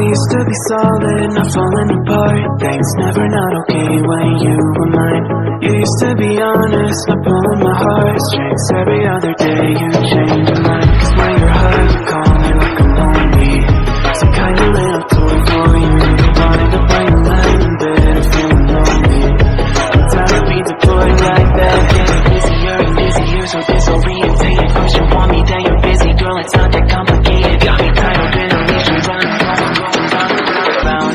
used to be solid, not falling apart. Things never not okay when you were mine. You used to be honest, not pulling my heartstrings. Every other day you change your mind. 'Cause when you're high, you